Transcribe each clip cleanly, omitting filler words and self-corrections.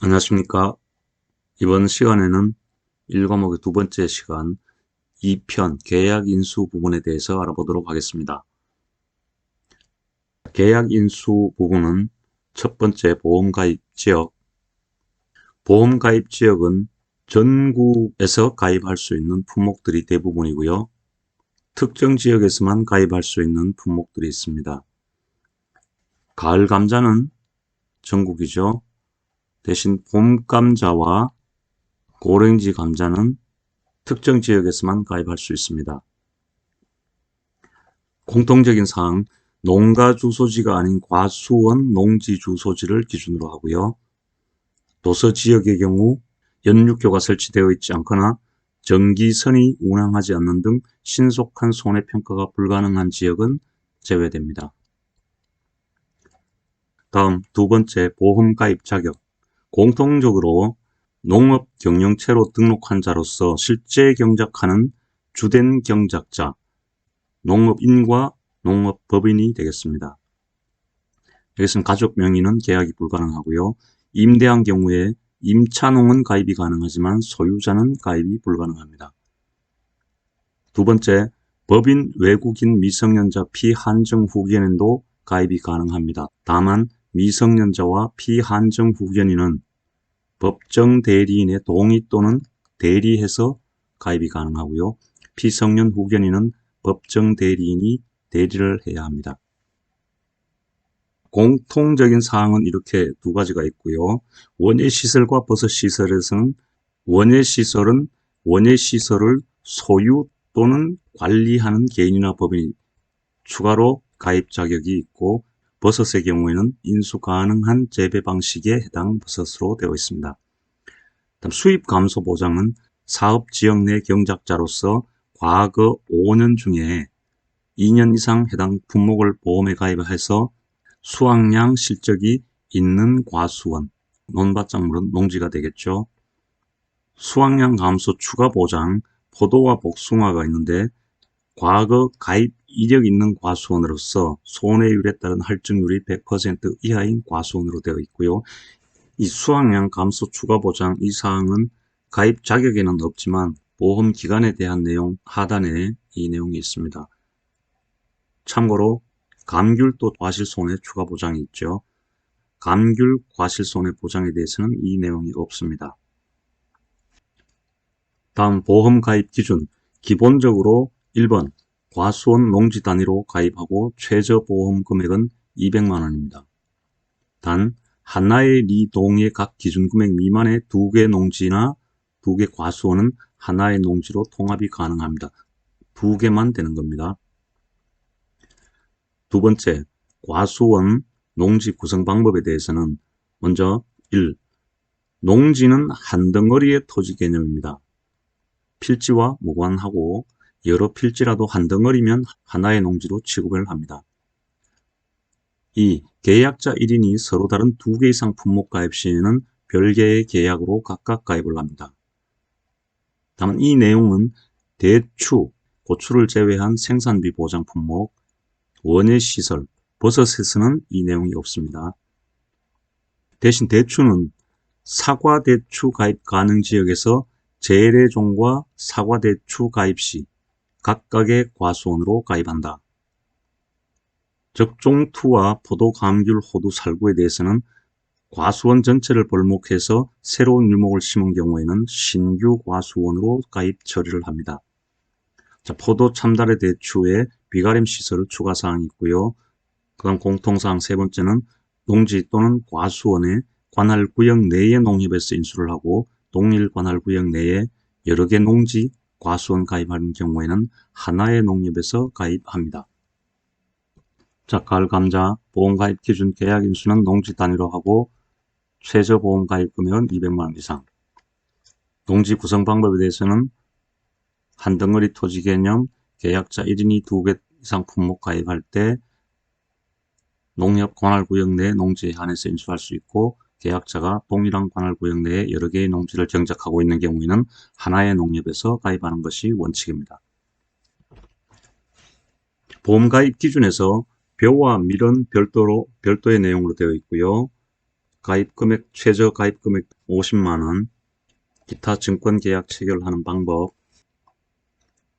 안녕하십니까. 이번 시간에는 1과목의 두 번째 시간 2편 계약 인수 부분에 대해서 알아보도록 하겠습니다. 계약 인수 부분은 첫 번째 보험가입 지역. 보험가입 지역은 전국에서 가입할 수 있는 품목들이 대부분이고요. 특정 지역에서만 가입할 수 있는 품목들이 있습니다. 가을 감자는 전국이죠. 대신 봄 감자와 고랭지 감자는 특정 지역에서만 가입할 수 있습니다. 공통적인 사항, 농가 주소지가 아닌 과수원 농지 주소지를 기준으로 하고요. 도서 지역의 경우 연육교가 설치되어 있지 않거나 전기선이 운항하지 않는 등 신속한 손해평가가 불가능한 지역은 제외됩니다. 다음 두 번째 보험 가입 자격. 공통적으로 농업 경영체로 등록한 자로서 실제 경작하는 주된 경작자, 농업인과 농업법인이 되겠습니다. 여기서는 가족 명의는 계약이 불가능하고요. 임대한 경우에 임차농은 가입이 가능하지만 소유자는 가입이 불가능합니다. 두 번째, 법인 외국인 미성년자 피한정 후견인도 가입이 가능합니다. 다만 미성년자와 피한정 후견인은 법정 대리인의 동의 또는 대리해서 가입이 가능하고요. 피성년 후견인은 법정 대리인이 대리를 해야 합니다. 공통적인 사항은 이렇게 두 가지가 있고요. 원예시설과 버섯시설에서는 원예시설은 원예시설을 소유 또는 관리하는 개인이나 법인이 추가로 가입 자격이 있고, 버섯의 경우에는 인수 가능한 재배 방식에 해당 버섯으로 되어 있습니다. 다음 수입 감소 보장은 사업 지역 내 경작자로서 과거 5년 중에 2년 이상 해당 품목을 보험에 가입해서 수확량 실적이 있는 과수원, 논밭작물은 농지가 되겠죠. 수확량 감소 추가 보장, 포도와 복숭아가 있는데 과거 가입 이력 있는 과수원으로서 손해율에 따른 할증률이 100% 이하인 과수원으로 되어 있고요. 이 수확량 감소 추가 보장 이 사항은 가입 자격에는 없지만 보험 기간에 대한 내용 하단에 이 내용이 있습니다. 참고로 감귤도 과실손해 추가 보장이 있죠. 감귤 과실손해 보장에 대해서는 이 내용이 없습니다. 다음 보험 가입 기준. 기본적으로 1번 과수원 농지 단위로 가입하고 최저 보험 금액은 200만 원입니다. 단 하나의 리동의 각 기준 금액 미만의 2개 농지나 2개 과수원은 하나의 농지로 통합이 가능합니다. 2개만 되는 겁니다. 두 번째, 과수원 농지 구성 방법에 대해서는 먼저 1. 농지는 한 덩어리의 토지 개념입니다. 필지와 무관하고 여러 필지라도 한 덩어리면 하나의 농지로 취급을 합니다. 2. 계약자 1인이 서로 다른 2개 이상 품목 가입 시에는 별개의 계약으로 각각 가입을 합니다. 다만 이 내용은 대추, 고추를 제외한 생산비 보장 품목, 원예시설, 버섯에서는 이 내용이 없습니다. 대신 대추는 사과대추 가입 가능 지역에서 재래종과 사과대추 가입 시 각각의 과수원으로 가입한다. 적종투와 포도, 감귤, 호두, 살구에 대해서는 과수원 전체를 벌목해서 새로운 유목을 심은 경우에는 신규 과수원으로 가입 처리를 합니다. 자, 포도, 참다래, 대추에 비가림 시설을 추가 사항이 있고요. 그다음 공통사항 세 번째는 농지 또는 과수원의 관할구역 내의 농협에서 인수를 하고 동일 관할구역 내에 여러 개 농지, 과수원 가입하는 경우에는 하나의 농협에서 가입합니다. 자, 가을 감자 보험 가입 기준 계약 인수는 농지 단위로 하고 최저 보험 가입 금액은 200만 원 이상. 농지 구성 방법에 대해서는 한 덩어리 토지 개념, 계약자 1인이 2개 이상 품목 가입할 때 농협 관할구역 내 농지에 한해서 인수할 수 있고, 계약자가 동일한 관할구역 내에 여러 개의 농지를 경작하고 있는 경우에는 하나의 농협에서 가입하는 것이 원칙입니다. 보험 가입 기준에서 벼와 밀은 별도의 내용으로 되어 있고요. 가입금액, 최저 가입금액 50만원, 기타 증권계약 체결하는 방법,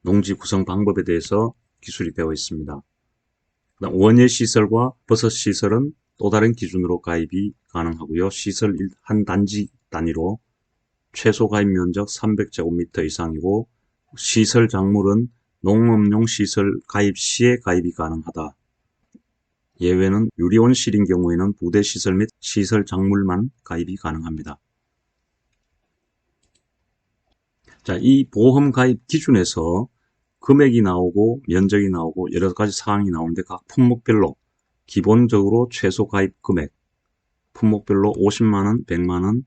농지 구성 방법에 대해서 기술이 되어 있습니다. 그다음 원예시설과 버섯시설은 또 다른 기준으로 가입이 가능하고요. 시설 한 단지 단위로 최소 가입 면적 300제곱미터 이상이고 시설 작물은 농업용 시설 가입 시에 가입이 가능하다. 예외는 유리온실인 경우에는 부대시설 및 시설 작물만 가입이 가능합니다. 자, 이 보험 가입 기준에서 금액이 나오고 면적이 나오고 여러 가지 사항이 나오는데 각 품목별로 기본적으로 최소 가입 금액, 품목별로 50만원, 100만원,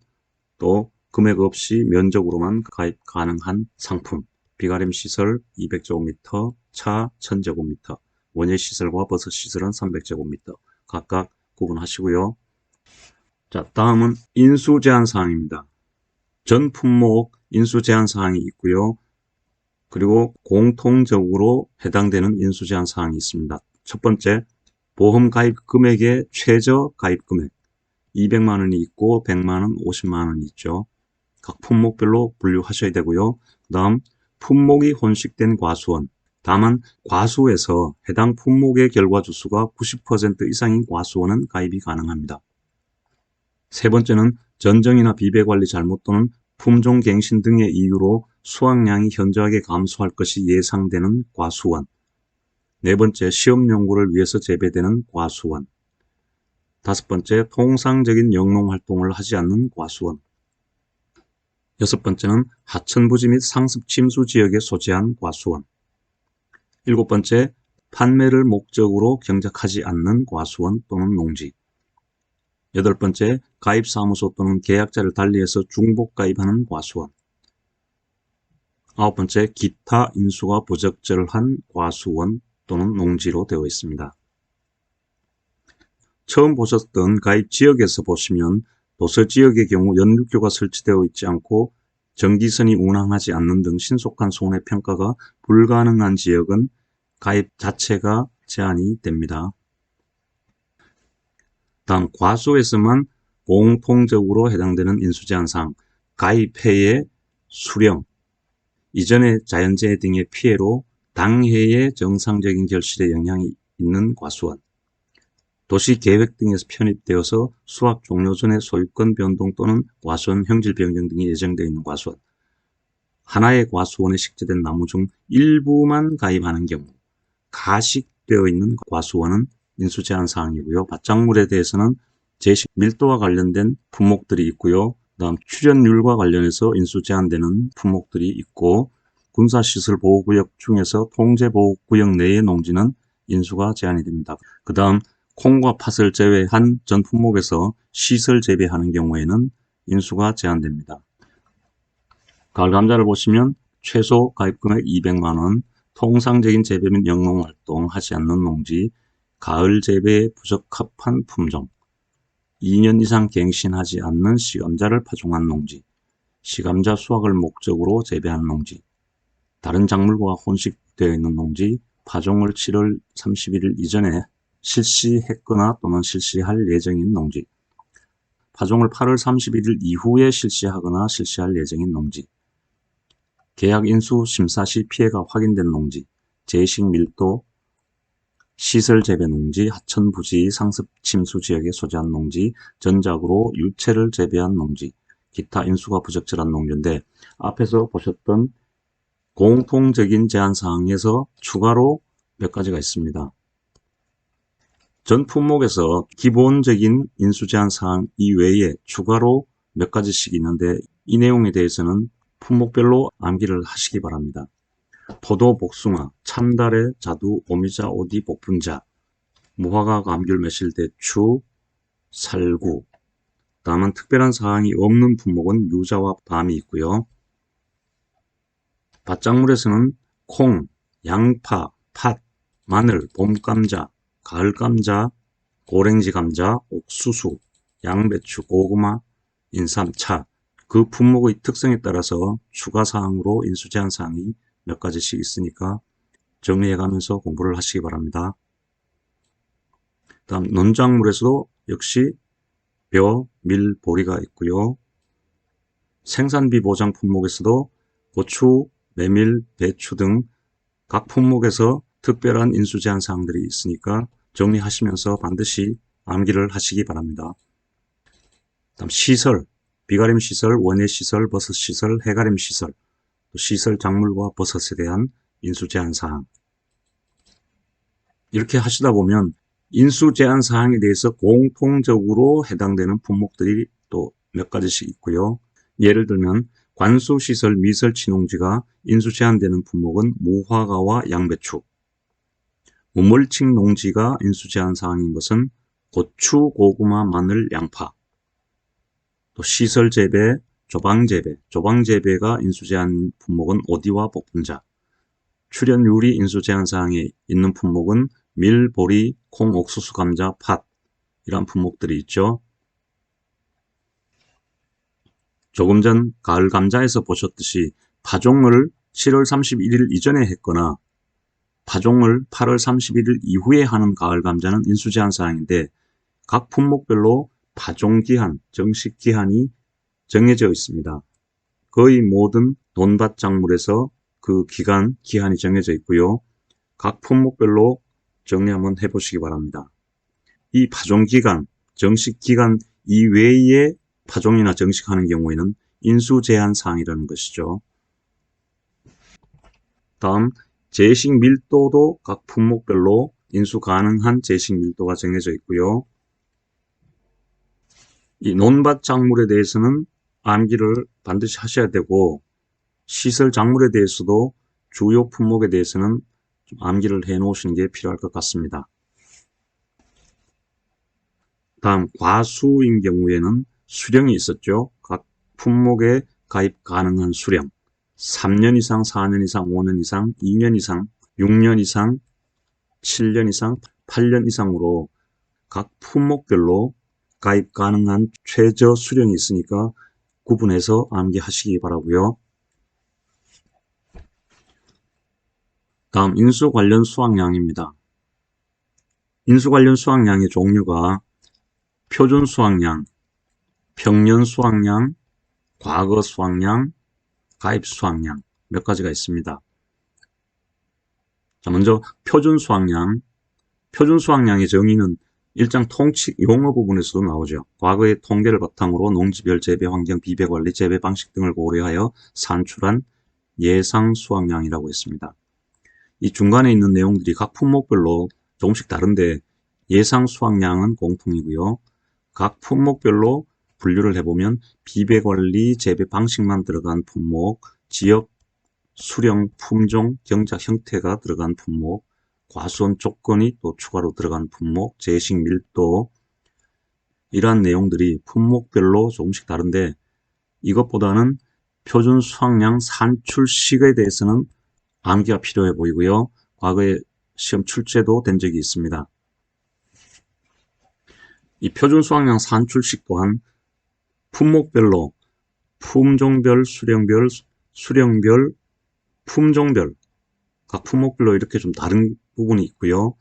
또 금액 없이 면적으로만 가입 가능한 상품, 비가림 시설 200제곱미터, 차 1000제곱미터, 원예시설과 버섯시설은 300제곱미터 각각 구분하시고요. 자, 다음은 인수 제한 사항입니다. 전 품목 인수 제한 사항이 있고요. 그리고 공통적으로 해당되는 인수 제한 사항이 있습니다. 첫 번째, 보험 가입 금액의 최저 가입 금액 200만원이 있고 100만원, 50만원이 있죠. 각 품목별로 분류하셔야 되고요. 그 다음 품목이 혼식된 과수원, 다만 과수에서 해당 품목의 결과주수가 90% 이상인 과수원은 가입이 가능합니다. 세 번째는 전정이나 비배관리 잘못 또는 품종갱신 등의 이유로 수확량이 현저하게 감소할 것이 예상되는 과수원. 네 번째, 시험 연구를 위해서 재배되는 과수원. 다섯 번째, 통상적인 영농활동을 하지 않는 과수원. 여섯 번째는 하천부지 및 상습침수 지역에 소재한 과수원. 일곱 번째, 판매를 목적으로 경작하지 않는 과수원 또는 농지. 여덟 번째, 가입사무소 또는 계약자를 달리해서 중복 가입하는 과수원. 아홉 번째, 기타 인수가 부적절한 과수원 또는 농지로 되어 있습니다. 처음 보셨던 가입 지역에서 보시면 도서지역의 경우 연륙교가 설치되어 있지 않고 전기선이 운항하지 않는 등 신속한 손해평가가 불가능한 지역은 가입 자체가 제한이 됩니다. 다음 과수에서만 공통적으로 해당되는 인수제한사항, 가입해의 수령, 이전의 자연재해 등의 피해로 당해의 정상적인 결실에 영향이 있는 과수원, 도시계획 등에서 편입되어서 수확 종료 전에 소유권 변동 또는 과수원 형질 변경 등이 예정되어 있는 과수원, 하나의 과수원에 식재된 나무 중 일부만 가입하는 경우, 가식되어 있는 과수원은 인수제한 사항이고요. 밭작물에 대해서는 제식 밀도와 관련된 품목들이 있고요. 다음 출현율과 관련해서 인수 제한되는 품목들이 있고 군사시설 보호구역 중에서 통제보호구역 내의 농지는 인수가 제한이 됩니다. 그 다음 콩과 팥을 제외한 전 품목에서 시설 재배하는 경우에는 인수가 제한됩니다. 가을 감자를 보시면 최소 가입금액 200만원, 통상적인 재배 및 영농활동 하지 않는 농지, 가을 재배에 부적합한 품종, 2년 이상 갱신하지 않는 시감자를 파종한 농지, 시감자 수확을 목적으로 재배한 농지, 다른 작물과 혼식되어 있는 농지, 파종을 7월 31일 이전에 실시했거나 또는 실시할 예정인 농지, 파종을 8월 31일 이후에 실시하거나 실시할 예정인 농지, 계약 인수 심사 시 피해가 확인된 농지, 제식 밀도, 시설 재배 농지, 하천 부지, 상습 침수 지역에 소재한 농지, 전작으로 유채를 재배한 농지, 기타 인수가 부적절한 농지인데 앞에서 보셨던 공통적인 제한사항에서 추가로 몇 가지가 있습니다. 전 품목에서 기본적인 인수 제한사항 이외에 추가로 몇 가지씩 있는데 이 내용에 대해서는 품목별로 암기를 하시기 바랍니다. 포도, 복숭아, 참다래, 자두, 오미자, 오디, 복분자, 무화과, 감귤, 매실, 대추, 살구. 다만 특별한 사항이 없는 품목은 유자와 밤이 있고요. 밭작물에서는 콩, 양파, 팥, 마늘, 봄감자, 가을감자, 고랭지 감자, 옥수수, 양배추, 고구마, 인삼, 차. 그 품목의 특성에 따라서 추가 사항으로 인수 제한 사항이 몇 가지씩 있으니까 정리해가면서 공부를 하시기 바랍니다. 다음 논작물에서도 역시 벼, 밀, 보리가 있고요. 생산비 보장 품목에서도 고추, 메밀, 배추 등 각 품목에서 특별한 인수 제한 사항들이 있으니까 정리하시면서 반드시 암기를 하시기 바랍니다. 다음 시설, 비가림 시설, 원예 시설, 버섯 시설, 해가림 시설, 시설 작물과 버섯에 대한 인수 제한 사항. 이렇게 하시다 보면 인수 제한 사항에 대해서 공통적으로 해당되는 품목들이 또 몇 가지씩 있고요. 예를 들면 관수시설 미설치농지가 인수 제한되는 품목은 무화과와 양배추, 무멀칭 농지가 인수 제한 사항인 것은 고추, 고구마, 마늘, 양파, 또 시설 재배, 조방 재배가 인수 제한 품목은 오디와 복분자, 출현율이 인수 제한 사항에 있는 품목은 밀, 보리, 콩, 옥수수, 감자, 팥 이런 품목들이 있죠. 조금 전 가을 감자에서 보셨듯이 파종을 7월 31일 이전에 했거나 파종을 8월 31일 이후에 하는 가을 감자는 인수 제한 사항인데 각 품목별로 파종 기한, 정식 기한이 정해져 있습니다. 거의 모든 논밭 작물에서 그 기한이 정해져 있고요. 각 품목별로 정리 한번 해보시기 바랍니다. 이 파종 기간, 정식 기간 이외에 파종이나 정식하는 경우에는 인수 제한 사항이라는 것이죠. 다음 제식 밀도도 각 품목별로 인수 가능한 제식 밀도가 정해져 있고요. 이 논밭 작물에 대해서는 암기를 반드시 하셔야 되고 시설 작물에 대해서도 주요 품목에 대해서는 좀 암기를 해 놓으시는 게 필요할 것 같습니다. 다음 과수인 경우에는 수령이 있었죠. 각 품목에 가입 가능한 수령 3년 이상, 4년 이상, 5년 이상, 2년 이상, 6년 이상, 7년 이상, 8년 이상으로 각 품목별로 가입 가능한 최저 수령이 있으니까 구분해서 암기하시기 바라고요. 다음 인수 관련 수확량입니다. 인수 관련 수확량의 종류가 표준 수확량, 평년 수확량, 과거 수확량, 가입 수확량 몇 가지가 있습니다. 자, 먼저 표준 수확량. 표준 수확량의 정의는 일장 통칙 용어 부분에서도 나오죠. 과거의 통계를 바탕으로 농지별 재배 환경, 비배 관리, 재배 방식 등을 고려하여 산출한 예상 수확량이라고 했습니다. 이 중간에 있는 내용들이 각 품목별로 조금씩 다른데 예상 수확량은 공통이고요. 각 품목별로 분류를 해보면 비배 관리, 재배 방식만 들어간 품목, 지역, 수령, 품종, 경작 형태가 들어간 품목, 과수원 조건이 또 추가로 들어간 품목, 제식 밀도 이러한 내용들이 품목별로 조금씩 다른데 이것보다는 표준 수확량 산출식에 대해서는 암기가 필요해 보이고요. 과거에 시험 출제도 된 적이 있습니다. 이 표준 수확량 산출식 또한 품목별로 품종별, 수령별, 품종별 각 품목별로 이렇게 좀 다른 부분이 있고요.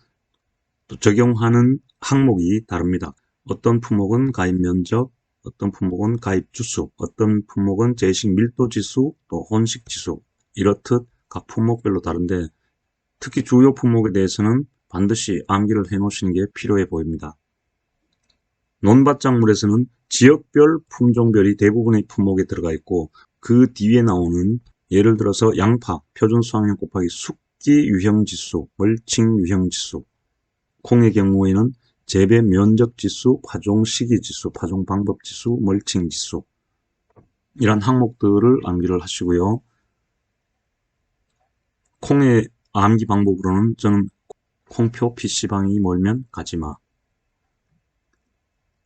또 적용하는 항목이 다릅니다. 어떤 품목은 가입 면적, 어떤 품목은 가입 주수, 어떤 품목은 제식 밀도 지수, 또 혼식 지수 이렇듯 각 품목별로 다른데 특히 주요 품목에 대해서는 반드시 암기를 해 놓으시는 게 필요해 보입니다. 논밭 작물에서는 지역별, 품종별이 대부분의 품목에 들어가 있고 그 뒤에 나오는 예를 들어서 양파, 표준 수확량 곱하기 숙기 유형지수, 멀칭 유형지수, 콩의 경우에는 재배 면적 지수, 파종 시기 지수, 파종 방법 지수, 멀칭 지수 이런 항목들을 암기를 하시고요. 콩의 암기 방법으로는 저는 콩표 PC방이 멀면 가지마.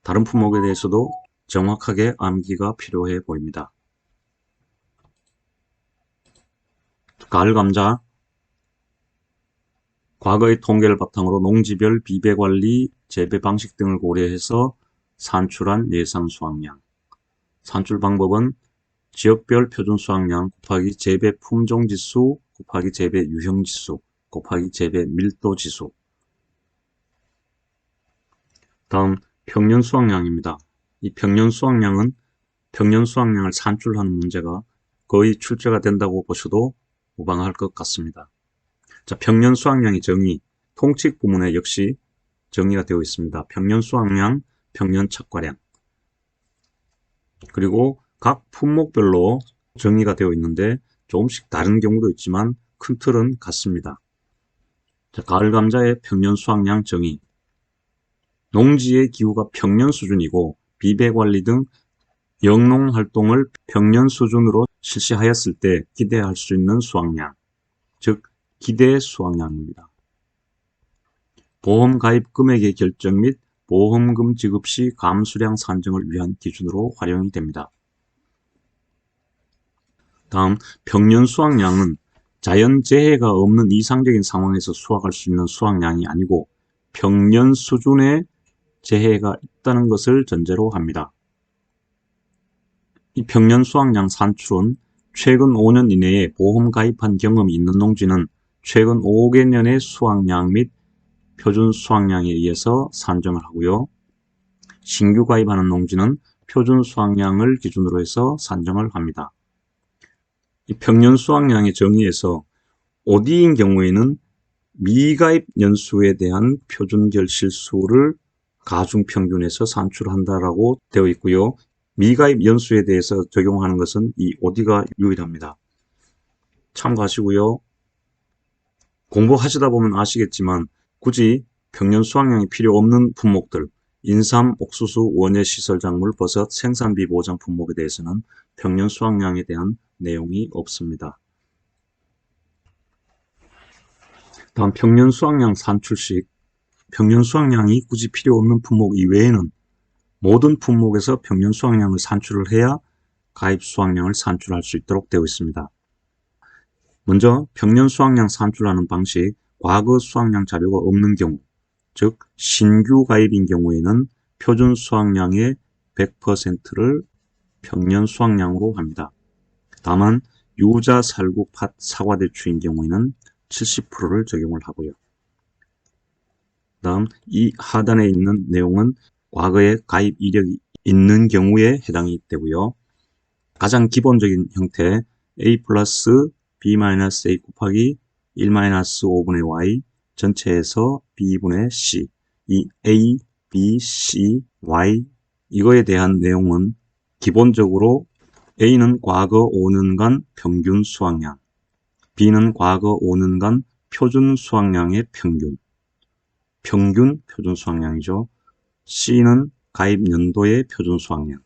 다른 품목에 대해서도 정확하게 암기가 필요해 보입니다. 가을 감자. 과거의 통계를 바탕으로 농지별 비배 관리, 재배 방식 등을 고려해서 산출한 예상 수확량. 산출 방법은 지역별 표준 수확량 곱하기 재배 품종 지수 곱하기 재배 유형 지수 곱하기 재배 밀도 지수. 다음 평년 수확량입니다. 이 평년 수확량은 평년 수확량을 산출하는 문제가 거의 출제가 된다고 보셔도 무방할 것 같습니다. 자, 평년 수확량의 정의, 통칙 부문에 역시 정의가 되어 있습니다. 평년 수확량, 평년 착과량. 그리고 각 품목별로 정의가 되어 있는데 조금씩 다른 경우도 있지만 큰 틀은 같습니다. 자, 가을 감자의 평년 수확량 정의. 농지의 기후가 평년 수준이고 비배 관리 등 영농 활동을 평년 수준으로 실시하였을 때 기대할 수 있는 수확량, 즉 기대 수확량입니다. 보험 가입 금액의 결정 및 보험금 지급 시 감수량 산정을 위한 기준으로 활용이 됩니다. 다음 평년 수확량은 자연재해가 없는 이상적인 상황에서 수확할 수 있는 수확량이 아니고 평년 수준의 재해가 있다는 것을 전제로 합니다. 이 평년 수확량 산출은 최근 5년 이내에 보험 가입한 경험이 있는 농지는 최근 5개년의 수확량 및 표준 수확량에 의해서 산정을 하고요. 신규 가입하는 농지는 표준 수확량을 기준으로 해서 산정을 합니다. 이 평년 수확량의 정의에서 OD인 경우에는 미가입 연수에 대한 표준 결실수를 가중평균에서 산출한다라고 되어 있고요. 미가입 연수에 대해서 적용하는 것은 이 OD가 유일합니다. 참고하시고요. 공부하시다 보면 아시겠지만 굳이 평년 수확량이 필요 없는 품목들, 인삼, 옥수수, 원예, 시설, 작물, 버섯, 생산비 보장 품목에 대해서는 평년 수확량에 대한 내용이 없습니다. 다음 평년 수확량 산출식. 평년 수확량이 굳이 필요 없는 품목 이외에는 모든 품목에서 평년 수확량을 산출을 해야 가입 수확량을 산출할 수 있도록 되어 있습니다. 먼저 평년 수확량 산출하는 방식, 과거 수확량 자료가 없는 경우, 즉 신규 가입인 경우에는 표준 수확량의 100%를 평년 수확량으로 합니다. 다만 유자, 살구, 팥, 사과, 대추인 경우에는 70%를 적용을 하고요. 다음 이 하단에 있는 내용은 과거에 가입 이력이 있는 경우에 해당이 되고요. 가장 기본적인 형태 a 플러스 b-a 곱하기 1-5분의 y 전체에서 b분의 c, 이 a, b, c, y 이거에 대한 내용은 기본적으로 a는 과거 5년간 평균 수확량, b는 과거 5년간 표준 수확량의 평균 표준 수확량이죠. C는 가입 연도의 표준 수확량,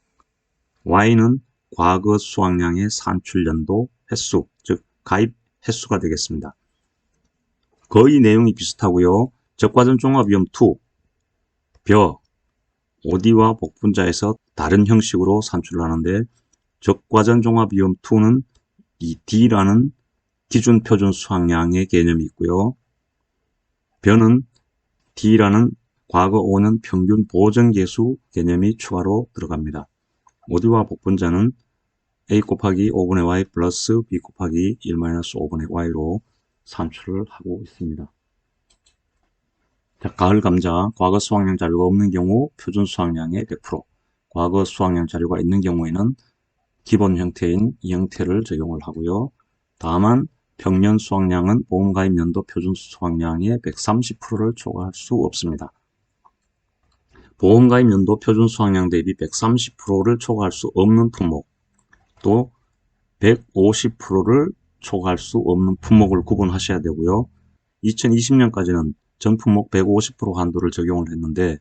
Y는 과거 수확량의 산출 연도 횟수, 즉 가입 횟수가 되겠습니다. 거의 내용이 비슷하고요. 적과전 종합위험 2, 벼, OD와 복분자에서 다른 형식으로 산출을 하는데 적과전 종합위험 2는 이 D라는 기준 표준 수확량의 개념이 있고요. 벼는 D라는 과거 5년 평균 보정계수 개념이 추가로 들어갑니다. OD와 복분자는 a 곱하기 5분의 y 플러스 b 곱하기 1-5분의 y로 산출을 하고 있습니다. 자, 가을 감자, 과거 수확량 자료가 없는 경우 표준 수확량의 100%, 과거 수확량 자료가 있는 경우에는 기본 형태인 이 형태를 적용을 하고요. 다만 평년 수확량은 보험가입 연도 표준 수확량의 130%를 초과할 수 없습니다. 보험가입 연도 표준 수확량 대비 130%를 초과할 수 없는 품목, 또 150%를 초과할 수 없는 품목을 구분하셔야 되고요. 2020년까지는 전 품목 150% 한도를 적용을 했는데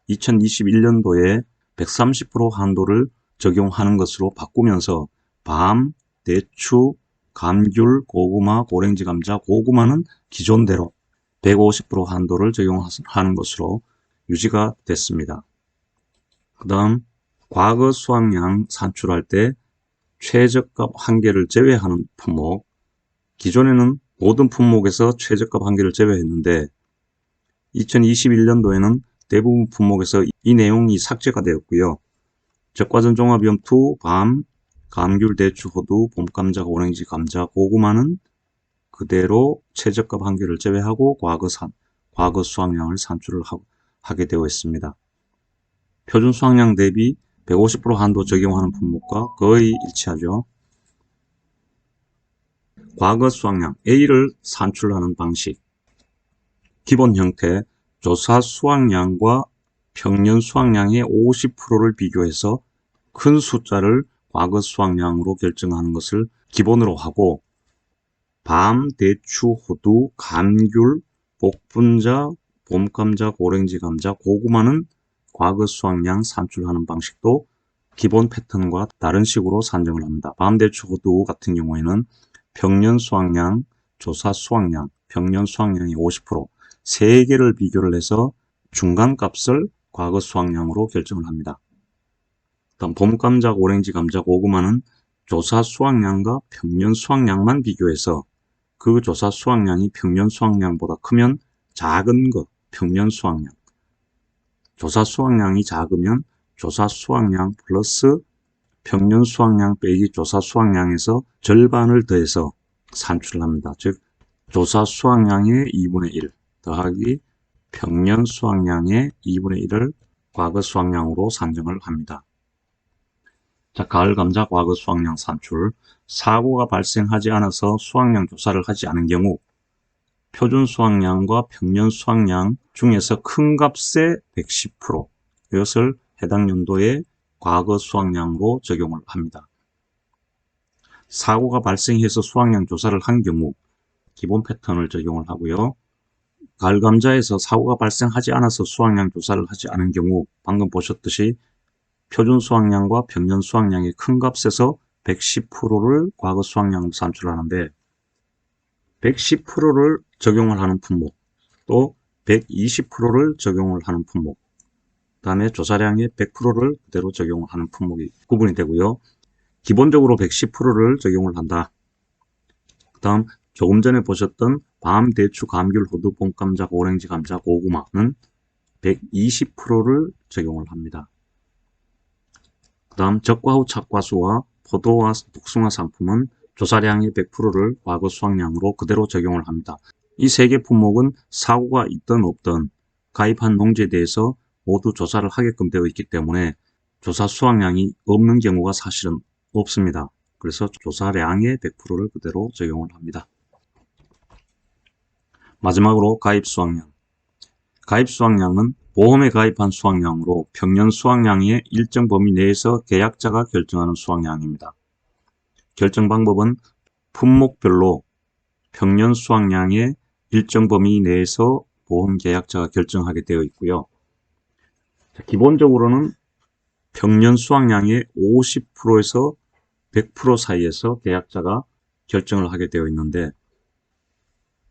2021년도에 130% 한도를 적용하는 것으로 바꾸면서 밤, 대추, 감귤, 고구마, 고랭지 감자, 고구마는 기존대로 150% 한도를 적용하는 것으로 유지가 됐습니다. 그 다음 과거 수확량 산출할 때 최저값 한계를 제외하는 품목, 기존에는 모든 품목에서 최저값 한계를 제외했는데 2021년도에는 대부분 품목에서 이 내용이 삭제가 되었고요. 적과전 종합위험 2, 밤, 감귤, 대추, 호두, 봄감자, 오렌지, 감자, 고구마는 그대로 최저값 한계를 제외하고 과거 수확량을 산출을 하게 되어 있습니다. 표준 수확량 대비 150% 한도 적용하는 품목과 거의 일치하죠. 과거 수확량 A를 산출하는 방식. 기본 형태 조사 수확량과 평년 수확량의 50%를 비교해서 큰 숫자를 과거 수확량으로 결정하는 것을 기본으로 하고 밤, 대추, 호두, 감귤, 복분자, 봄감자, 고랭지 감자, 고구마는 과거 수확량 산출하는 방식도 기본 패턴과 다른 식으로 산정을 합니다. 밤, 대추, 호두 같은 경우에는 평년 수확량, 조사 수확량, 평년 수확량이 50%, 3개를 비교를 해서 중간값을 과거 수확량으로 결정을 합니다. 다음 봄감자, 오렌지 감자, 고구마는 조사 수확량과 평년 수확량만 비교해서 그 조사 수확량이 평년 수확량보다 크면 작은 것, 평년 수확량. 조사 수확량이 작으면 조사 수확량 플러스 평년 수확량 빼기 조사 수확량에서 절반을 더해서 산출을 합니다. 즉 조사 수확량의 2분의 1 더하기 평년 수확량의 2분의 1을 과거 수확량으로 산정을 합니다. 자, 가을 감자 과거 수확량 산출. 사고가 발생하지 않아서 수확량 조사를 하지 않은 경우 표준 수확량과 평년 수확량 중에서 큰 값의 110% 이것을 해당 연도의 과거 수확량으로 적용을 합니다. 사고가 발생해서 수확량 조사를 한 경우 기본 패턴을 적용을 하고요. 가을 감자에서 사고가 발생하지 않아서 수확량 조사를 하지 않은 경우 방금 보셨듯이 표준 수확량과 평년 수확량의 큰 값에서 110%를 과거 수확량으로 산출하는데 110%를 적용을 하는 품목, 또 120%를 적용을 하는 품목, 그 다음에 조사량의 100%를 그대로 적용을 하는 품목이 구분이 되고요. 기본적으로 110%를 적용을 한다. 그 다음 조금 전에 보셨던 밤, 대추, 감귤, 호두, 봄감자, 오렌지 감자, 고구마는 120%를 적용을 합니다. 그 다음 적과후 착과수와 포도와 복숭아 상품은 조사량의 100%를 과거 수확량으로 그대로 적용을 합니다. 이 3개 품목은 사고가 있든 없든 가입한 농지에 대해서 모두 조사를 하게끔 되어 있기 때문에 조사 수확량이 없는 경우가 사실은 없습니다. 그래서 조사량의 100%를 그대로 적용을 합니다. 마지막으로 가입 수확량. 가입 수확량은 보험에 가입한 수확량으로 평년 수확량의 일정 범위 내에서 계약자가 결정하는 수확량입니다. 결정 방법은 품목별로 평년 수확량의 일정 범위 내에서 보험 계약자가 결정하게 되어 있고요. 기본적으로는 평년 수확량의 50%에서 100% 사이에서 계약자가 결정을 하게 되어 있는데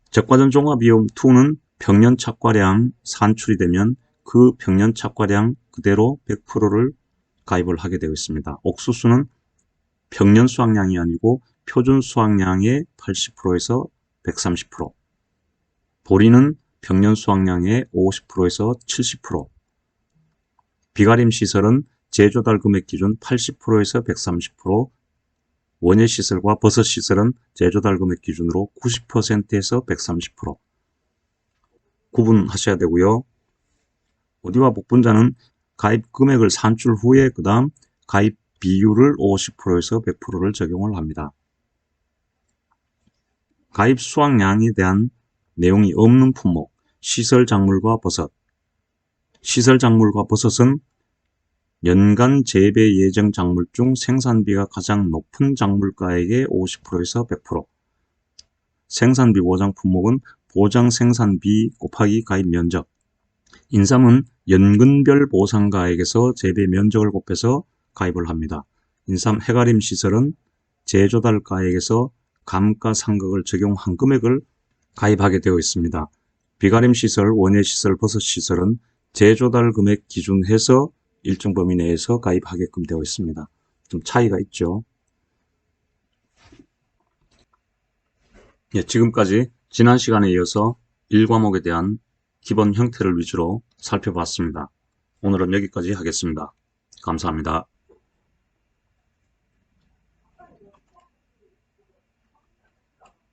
적과전 종합위험 2는 평년 착과량 산출이 되면 그 평년 착과량 그대로 100%를 가입을 하게 되어 있습니다. 옥수수는 평년 수확량이 아니고 표준 수확량의 80%에서 130%, 보리는 평년 수확량의 50%에서 70%, 비가림 시설은 제조달 금액 기준 80%에서 130%, 원예 시설과 버섯 시설은 제조달 금액 기준으로 90%에서 130% 구분하셔야 되고요. 어디와 복분자는 가입 금액을 산출 후에 그 다음 가입 비율을 50%에서 100%를 적용을 합니다. 가입 수확량에 대한 내용이 없는 품목, 시설 작물과 버섯. 시설 작물과 버섯은 연간 재배 예정 작물 중 생산비가 가장 높은 작물가액의 50%에서 100%. 생산비 보장 품목은 보장 생산비 곱하기 가입 면적. 인삼은 연근별 보상가액에서 재배 면적을 곱해서 가입을 합니다. 인삼 해가림 시설은 제조달 가액에서 감가상각을 적용한 금액을 가입하게 되어 있습니다. 비가림 시설, 원예 시설, 버섯 시설은 제조달 금액 기준해서 일정 범위 내에서 가입하게끔 되어 있습니다. 좀 차이가 있죠. 예, 지금까지 지난 시간에 이어서 1과목에 대한 기본 형태를 위주로 살펴봤습니다. 오늘은 여기까지 하겠습니다. 감사합니다.